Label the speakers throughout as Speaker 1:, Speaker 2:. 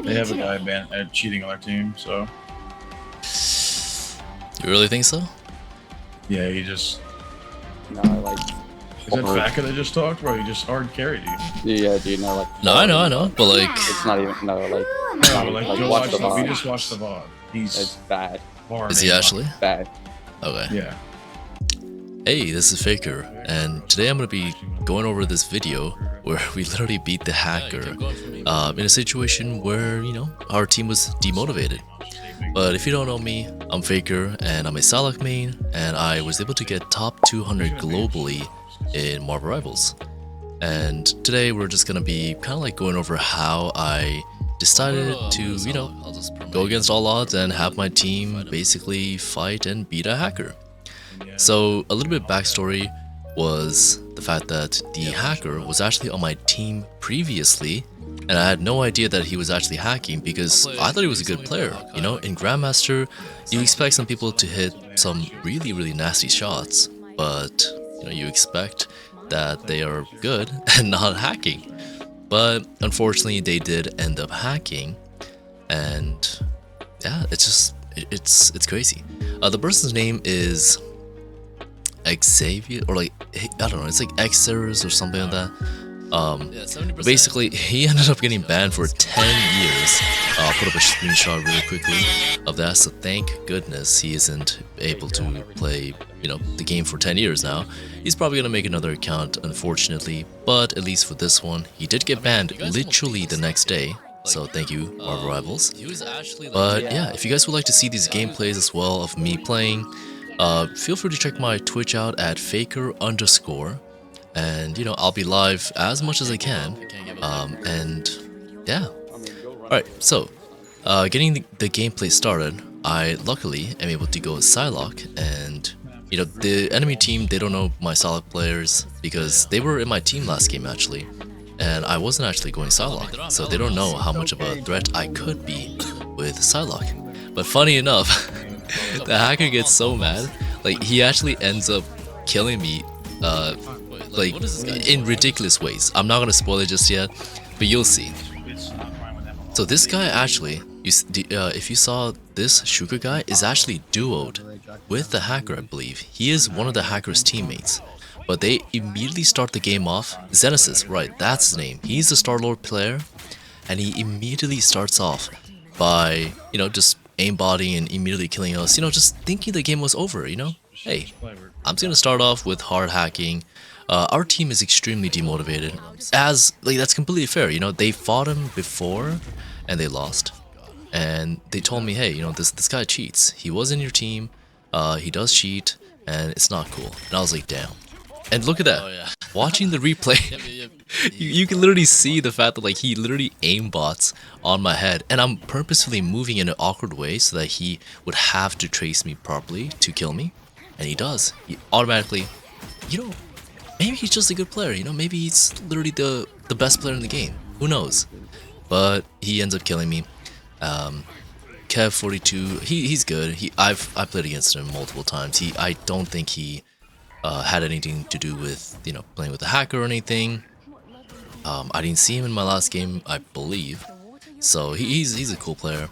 Speaker 1: They have a guy cheating on their team, so
Speaker 2: You really think so?
Speaker 1: yeah, he just.
Speaker 3: No, like.
Speaker 1: Is that Faka that just talked, bro? He just hard carried you.
Speaker 3: Yeah, dude, no, like.
Speaker 2: No, I know, but like.
Speaker 3: It's not even no, like.
Speaker 1: No, like go watch the VOD. We just watched the VOD.
Speaker 3: It's bad.
Speaker 2: Is he actually?
Speaker 3: Bad.
Speaker 2: Okay.
Speaker 1: Yeah.
Speaker 2: Hey, this is Faker, and today I'm gonna be going over this video where we literally beat the hacker in a situation where, you know, our team was demotivated. But if you don't know me, I'm Faker, and I'm a Salak main, and I was able to get top 200 globally in Marvel Rivals. And today we're just gonna be kind of like going over how I decided to, you know, go against all odds and have my team basically fight and beat a hacker. So a little bit backstory was the fact that the hacker was actually on my team previously, and I had no idea that he was actually hacking because I thought he was a good player. You know, in Grandmaster, you expect some people to hit some really nasty shots, but you know, you expect that they are good and not hacking. But unfortunately, they did end up hacking, and yeah, it's crazy. The person's name is Xavier, or like, I don't know, it's like Xers or something like that. Basically, he ended up getting banned for 10 years. I'll put up a screenshot really quickly of that, so thank goodness he isn't able to play, you know, the game for 10 years now. He's probably gonna make another account, unfortunately, but at least for this one, he did get banned literally the next day. So thank you, Marvel Rivals. But yeah, if you guys would like to see these gameplays as well of me playing, feel free to check my Twitch out at Faker_, and you know, I'll be live as much as I can. And yeah. Alright, so getting the gameplay started, I luckily am able to go with Psylocke, and you know, the enemy team, they don't know my Psylocke players because they were in my team last game actually, and I wasn't actually going Psylocke, so they don't know how much of a threat I could be with Psylocke. But funny enough, the hacker gets so mad, like he actually ends up killing me like in ridiculous ways. I'm not gonna spoil it just yet, but you'll see. So this guy actually, if you saw this Sugar guy, is actually duoed with the hacker, I believe. He is one of the hacker's teammates, but they immediately start the game off. Xenesis, right, that's his name. He's the Star-Lord player, and he immediately starts off by, you know, just aimbotting and immediately killing us, you know, just thinking the game was over, you know? Hey, I'm just gonna start off with hard hacking. Our team is extremely demotivated, as, like, that's completely fair, you know, they fought him before, and they lost. And they told me, hey, you know, this guy cheats. He was in your team, he does cheat, and it's not cool. And I was like, damn. And look at that, watching the replay, you can literally see the fact that like he literally aimbots on my head, and I'm purposefully moving in an awkward way so that he would have to trace me properly to kill me, and he does. He automatically, you know, maybe he's just a good player, you know, maybe he's literally the best player in the game, who knows. But he ends up killing me. Kev42, he's good. I played against him multiple times. I don't think he had anything to do with, you know, playing with a hacker or anything. I didn't see him in my last game, I believe. So he's a cool player.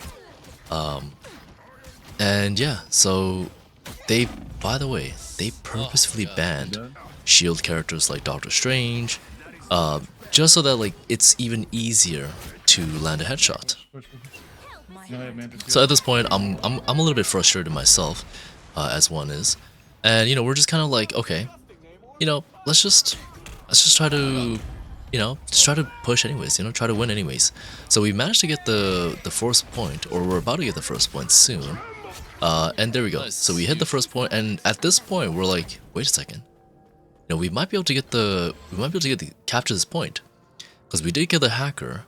Speaker 2: And yeah, so they, by the way, they purposefully banned shield characters like Doctor Strange, just so that like it's even easier to land a headshot. So at this point, I'm a little bit frustrated myself, as one is, and you know, we're just kind of like, okay, you know, let's just try to, you know, just try to push anyways, you know, try to win anyways. So we managed to get the first point, or we're about to get the first point soon, and there we go. So we hit the first point, and at this point, we're like, wait a second, you know, we might be able to capture this point, because we did kill the hacker,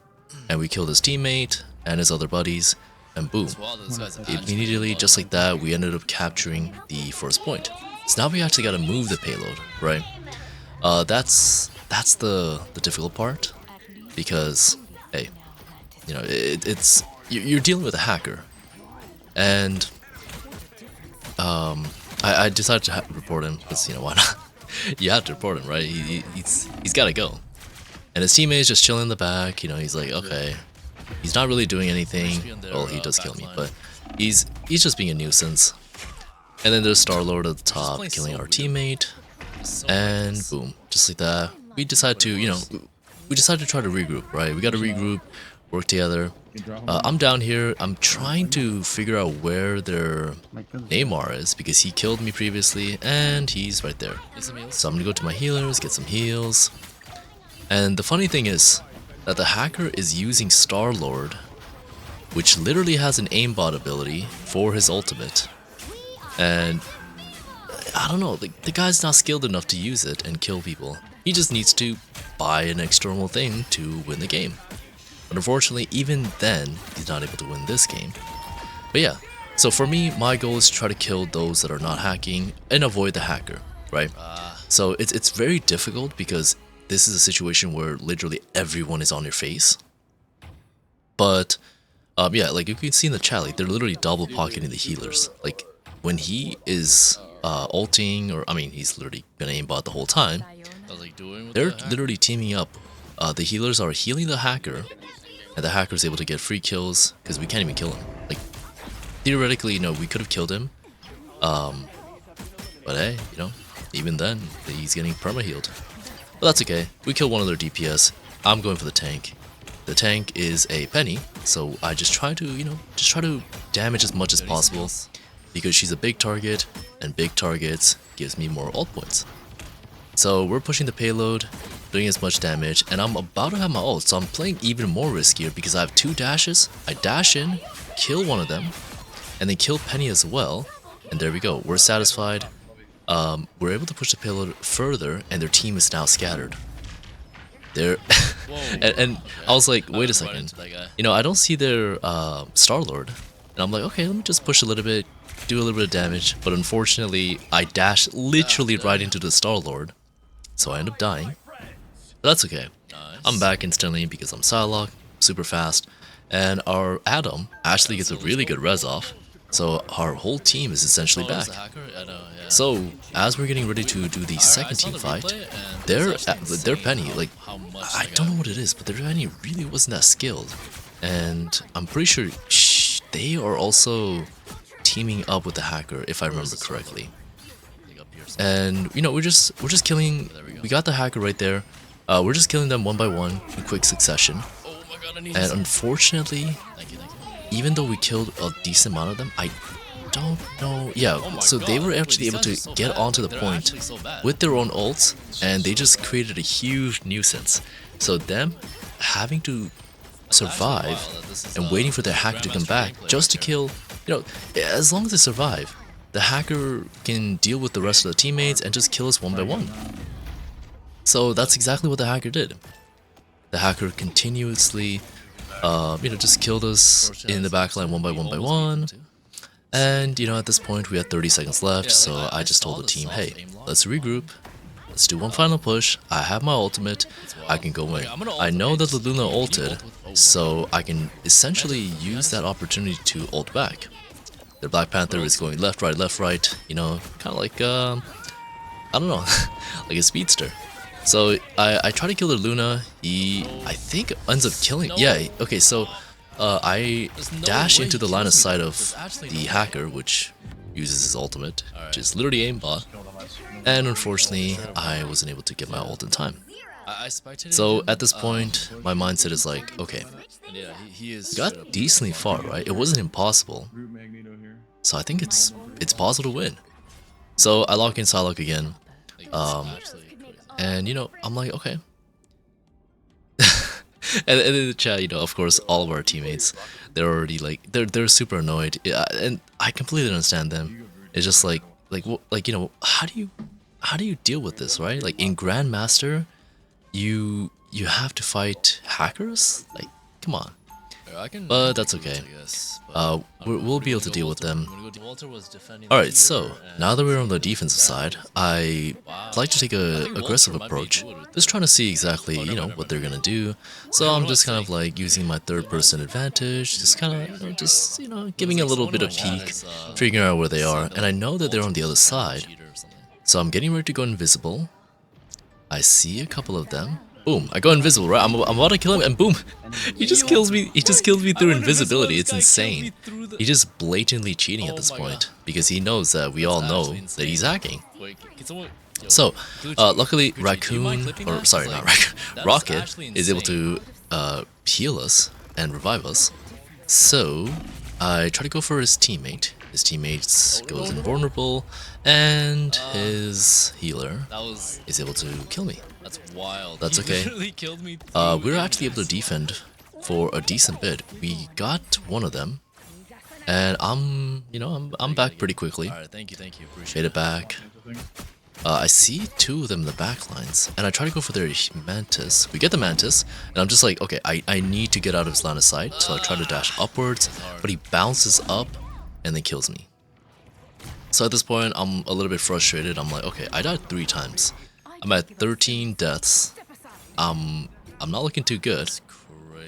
Speaker 2: and we killed his teammate and his other buddies, and boom, immediately, just like that, we ended up capturing the first point. So now we actually got to move the payload, right? That's the difficult part, because hey, you know, you're dealing with a hacker, and I decided to report him because, you know, why not? You have to report him, right? He's got to go, and his teammate is just chilling in the back. You know, he's like, okay, He's not really doing anything. Well, he does kill me, but he's just being a nuisance. And then there's Star-Lord at the top, killing our teammate. And boom, just like that. We decide to, we decide to try to regroup, right? We gotta regroup, work together. I'm down here. I'm trying to figure out where their Neymar is because he killed me previously and he's right there. So I'm gonna go to my healers, get some heals. And the funny thing is that the hacker is using Star-Lord, which literally has an aimbot ability for his ultimate. And I don't know, the guy's not skilled enough to use it and kill people. He just needs to buy an external thing to win the game. But unfortunately, even then, he's not able to win this game. But yeah, so for me, my goal is to try to kill those that are not hacking and avoid the hacker, right? So it's very difficult because this is a situation where literally everyone is on your face. But yeah, like you can see in the chat, like they're literally double pocketing the healers. Like when he is ulting, or I mean, he's literally been aimbot the whole time. They're literally teaming up. The healers are healing the hacker, and the hacker is able to get free kills because we can't even kill him. Like theoretically, we could have killed him. But hey, even then, he's getting perma healed. But that's okay. We killed one of their DPS. I'm going for the tank. The tank is a Penny, so I just try to, damage as much as possible because she's a big target, and big targets gives me more ult points. So we're pushing the payload, doing as much damage, and I'm about to have my ult, so I'm playing even more riskier because I have 2 dashes. I dash in, kill one of them, and then kill Penny as well, and there we go. We're satisfied. We're able to push the payload further, and their team is now scattered. They're and I was like, wait a second, I don't see their Star-Lord, and I'm like, okay, let me just push a little bit, do a little bit of damage, but unfortunately, I dashed literally right into the Star-Lord, so I end up dying. But that's okay. I'm back instantly because I'm Psylocke, super fast, and our Adam actually gets a really good res off. So our whole team is essentially back. So as we're getting ready to do the second team fight, their Penny, like, I don't know what it is, but their Penny really wasn't that skilled. And I'm pretty sure they are also teaming up with the hacker, if I remember correctly. And we're just killing. We got the hacker right there. We're just killing them one by one in quick succession. And unfortunately, even though we killed a decent amount of them, I don't know. Yeah, so they were actually able to get onto the point with their own ults, and they just created a huge nuisance. So them having to survive and waiting for their hacker to come back just to kill, as long as they survive, the hacker can deal with the rest of the teammates and just kill us one by one. So that's exactly what the hacker did. The hacker continuously just killed us in the backline one by one. And, at this point we had 30 seconds left, so I just told the team, hey, let's regroup. Let's do one final push. I have my ultimate. I can go in. I know that the Luna ulted, so I can essentially use that opportunity to ult back. The Black Panther is going left, right, kind of like, I don't know, like a speedster. So I try to kill the Luna. He, I think, ends up killing. Yeah, okay, so I dash into the line of sight of the hacker, which uses his ultimate, which is literally aimbot. And unfortunately, I wasn't able to get my ult in time. So at this point, my mindset is like, okay, got decently far, right? It wasn't impossible. So I think it's possible to win. So I lock in Psylocke again. And I'm like, okay. and in the chat, of course, all of our teammates, they're already like, they're super annoyed, and I completely understand them. It's just like how do you deal with this, right? Like in Grandmaster, you have to fight hackers. Like, come on. But that's okay. We'll be able to deal with them. Alright, so now that we're on the defensive side, I like to take an aggressive approach, just trying to see exactly, what they're gonna do. So I'm just kind of like using my third-person advantage, just kind of, giving a little bit of peek, figuring out where they are, and I know that they're on the other side. So I'm getting ready to go invisible. I see a couple of them. boom, I go invisible, right? I'm about to kill him, and boom, he just kills me. He just kills me through invisibility. It's insane. He's just blatantly cheating at this point because he knows that we all know that he's hacking. So, luckily, Raccoon, or sorry, not Raccoon, Rocket is able to heal us and revive us. So, I try to go for his teammate. His teammate goes invulnerable, and his healer is able to kill me.
Speaker 4: That's wild.
Speaker 2: That's okay. We were actually able to defend for a decent bit. We got one of them, and I'm back pretty quickly.
Speaker 4: Alright, thank you.
Speaker 2: Made it back. I see two of them in the back lines, and I try to go for their mantis. We get the mantis, and I'm just like, okay, I need to get out of his line of sight, so I try to dash upwards, but he bounces up and then kills me. So at this point, I'm a little bit frustrated. I'm like, okay, I died 3 times. I'm at 13 deaths. I'm not looking too good,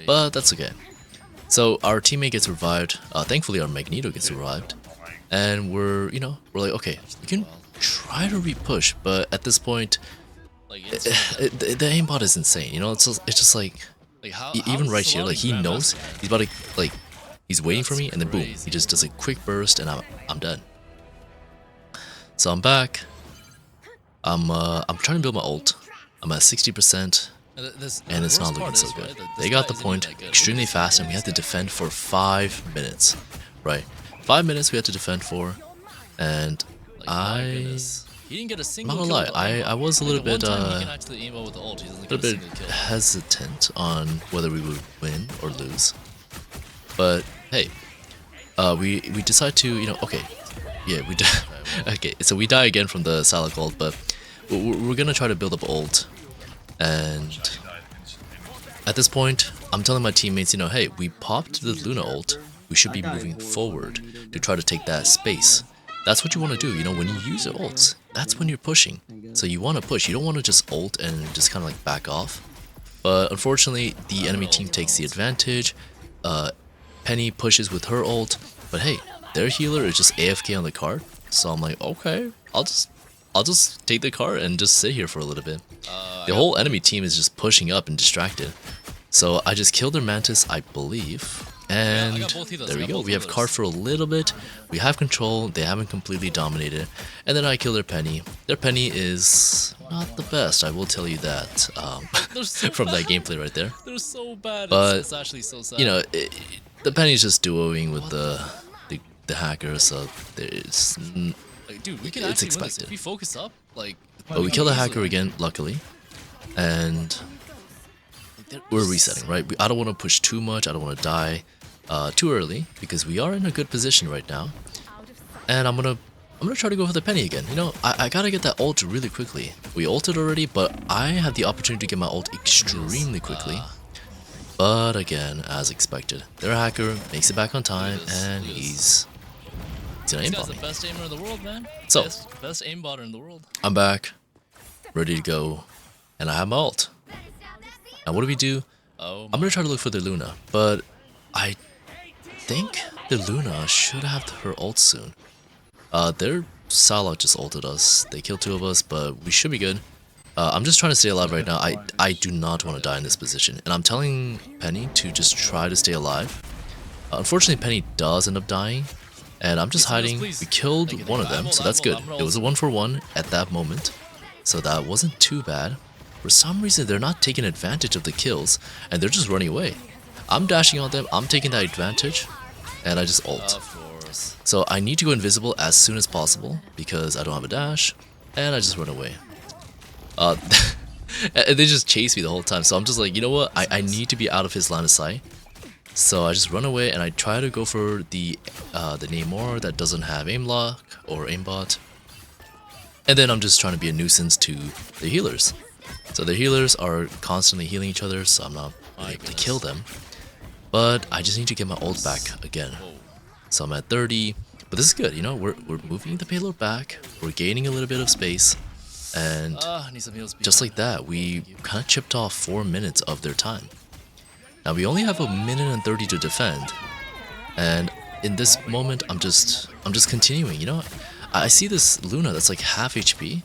Speaker 2: but that's okay. So our teammate gets revived. Thankfully, our Magneto gets revived, and we're like, okay, we can try to re-push, but at this point, the aimbot is insane. You know, it's just like even right here, like he knows he's about to he's waiting for me, and then boom, he just does a quick burst, and I'm dead. So I'm back. I'm trying to build my ult. I'm at 60%, and it's not looking so good. They got the point extremely fast, and we had to defend for 5 minutes. Right, 5 minutes we had to defend for, and I'm not gonna lie, I was a little bit hesitant on whether we would win or lose. But hey, we decide to, okay, yeah, we okay, so we die again from the Salak ult, but we're gonna try to build up ult, and at this point, I'm telling my teammates, hey, we popped the Luna ult, we should be moving forward to try to take that space. That's what you want to do, when you use your ults, that's when you're pushing. So you want to push, you don't want to just ult and just kind of like back off. But unfortunately, the enemy team takes the advantage. Penny pushes with her ult, but hey, their healer is just AFK on the card. So I'm like, okay, I'll just take the card and just sit here for a little bit. The whole enemy team is just pushing up and distracted. So I just killed their mantis, I believe. And there we go, we have card for a little bit, we have control, they haven't completely dominated, and then I kill their Penny. Their Penny is not the best, I will tell you that, from that gameplay right there.
Speaker 4: They're so bad,
Speaker 2: but,
Speaker 4: it's actually so sad.
Speaker 2: The Penny's just duoing with the hacker, so it's,
Speaker 4: dude, we can
Speaker 2: it's
Speaker 4: actually
Speaker 2: expected.
Speaker 4: If we focus up,
Speaker 2: But we kill the hacker again, luckily, and we're resetting, right? I don't want to push too much, I don't want to die too early, because we are in a good position right now, and I'm gonna try to go for the Penny again. I gotta get that ult really quickly. We ulted already, but I have the opportunity to get my ult extremely quickly. But again, as expected, their hacker makes it back on time, and he's gonna aimbot me.
Speaker 4: The best aimer in the world, man.
Speaker 2: So
Speaker 4: best aimbotter in the world.
Speaker 2: I'm back, ready to go, and I have my ult. Now what do we do? I'm gonna try to look for the Luna, but I think the Luna should have her ult soon. Their Salak just ulted us. They killed 2 of us, but we should be good. I'm just trying to stay alive right now. I do not want to die in this position, and I'm telling Penny to just try to stay alive. Unfortunately, Penny does end up dying, and I'm just hiding. We killed one of them, so that's good. It was a 1-for-1 at that moment, so that wasn't too bad. For some reason, they're not taking advantage of the kills, and they're just running away. I'm dashing on them, I'm taking that advantage, and I just ult. So I need to go invisible as soon as possible, because I don't have a dash, and I just run away. And they just chase me the whole time, so I'm just like, you know what, I need to be out of his line of sight. So I just run away, and I try to go for the Namor that doesn't have aim lock or aimbot. And then I'm just trying to be a nuisance to the healers. So the healers are constantly healing each other, so I'm not really able to kill them. But I just need to get my ult back again. So I'm at 30, but this is good, we're moving the payload back, we're gaining a little bit of space, and just like that, we kind of chipped off 4 minutes of their time. Now we only have 1:30 to defend, and in this moment, I'm just continuing, I see this Luna that's like half HP,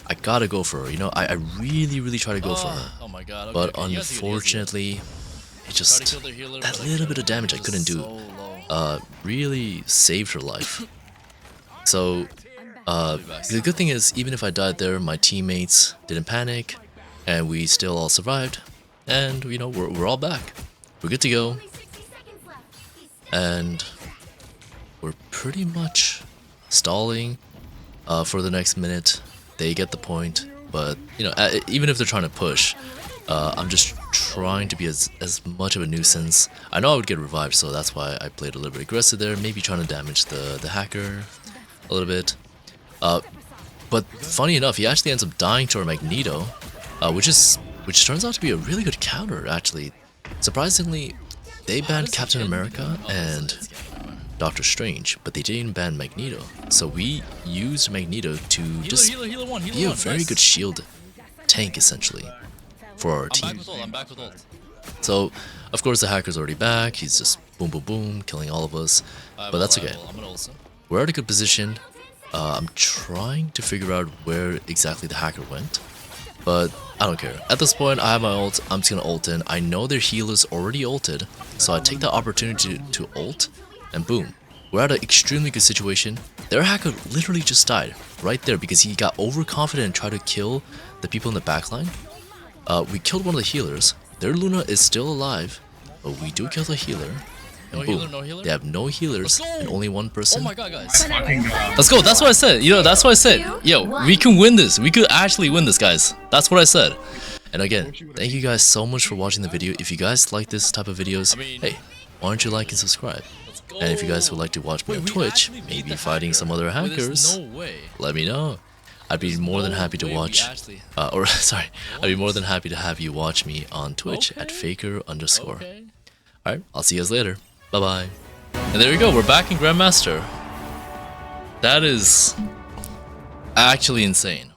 Speaker 2: I gotta go for her. You know, I really try to go for her.
Speaker 4: Oh my god. Okay,
Speaker 2: But
Speaker 4: okay, you guys do it, you guys do it.
Speaker 2: unfortunately, it
Speaker 4: Tried
Speaker 2: just
Speaker 4: to kill their healer,
Speaker 2: that
Speaker 4: but I
Speaker 2: little
Speaker 4: couldn't.
Speaker 2: bit of damage I
Speaker 4: He was
Speaker 2: couldn't do.
Speaker 4: so low.
Speaker 2: Really saved her life. So the good thing is, even if I died there, my teammates didn't panic, and we still all survived. And you know, we're all back. We're good to go, and we're pretty much stalling for the next minute. They get the point, but you know, even if they're trying to push, I'm just trying to be as much of a nuisance. I know I would get revived, so that's why I played a little bit aggressive there, maybe trying to damage the hacker a little bit. But funny enough, he actually ends up dying to our Magneto, which turns out to be a really good counter, actually. Surprisingly, they banned Captain America and Doctor Strange, but they didn't ban Magneto. So we used Magneto to just
Speaker 4: Healer one,
Speaker 2: be a very good shield tank, essentially, for our
Speaker 4: I'm
Speaker 2: team.
Speaker 4: back with ult, I'm back with ult.
Speaker 2: So, of course, the hacker's already back. He's just boom, boom, boom, killing all of us. But that's okay.
Speaker 4: I'm gonna ult soon.
Speaker 2: We're at a good position. I'm trying to figure out where exactly the hacker went, but I don't care. At this point, I have my ult. I'm just gonna ult in. I know their healer's already ulted, so I take the opportunity to ult, and boom. We're at an extremely good situation. Their hacker literally just died right there because he got overconfident and tried to kill the people in the backline. We killed one of the healers. Their Luna is still alive, but we do kill the healer. And
Speaker 4: No
Speaker 2: boom,
Speaker 4: healer, no healer?
Speaker 2: they have no healers
Speaker 4: Let's go!
Speaker 2: and only one
Speaker 4: Oh
Speaker 2: person.
Speaker 4: my god, guys.
Speaker 1: Fucking god.
Speaker 4: Let's go. That's what I said. You know, that's what I said. Yo, we can win this. We could actually win this, guys. That's what I said.
Speaker 2: And again, thank you guys so much for watching the video. If you guys like this type of videos, hey, why don't you like and subscribe?
Speaker 4: Let's go.
Speaker 2: And if you guys would like to watch me on
Speaker 4: we
Speaker 2: Twitch,
Speaker 4: actually beat
Speaker 2: maybe
Speaker 4: the
Speaker 2: fighting
Speaker 4: hacker.
Speaker 2: some other
Speaker 4: Wait, there's
Speaker 2: hackers,
Speaker 4: no way.
Speaker 2: let me know. I'd be more than
Speaker 4: no
Speaker 2: happy to
Speaker 4: way we
Speaker 2: watch,
Speaker 4: actually-
Speaker 2: sorry, I'd be more than happy to have you watch me on Twitch at
Speaker 4: Okay.
Speaker 2: faker_.
Speaker 4: Okay.
Speaker 2: Alright, I'll see you guys later. Bye bye. And there we go, we're back in Grandmaster. That is actually insane.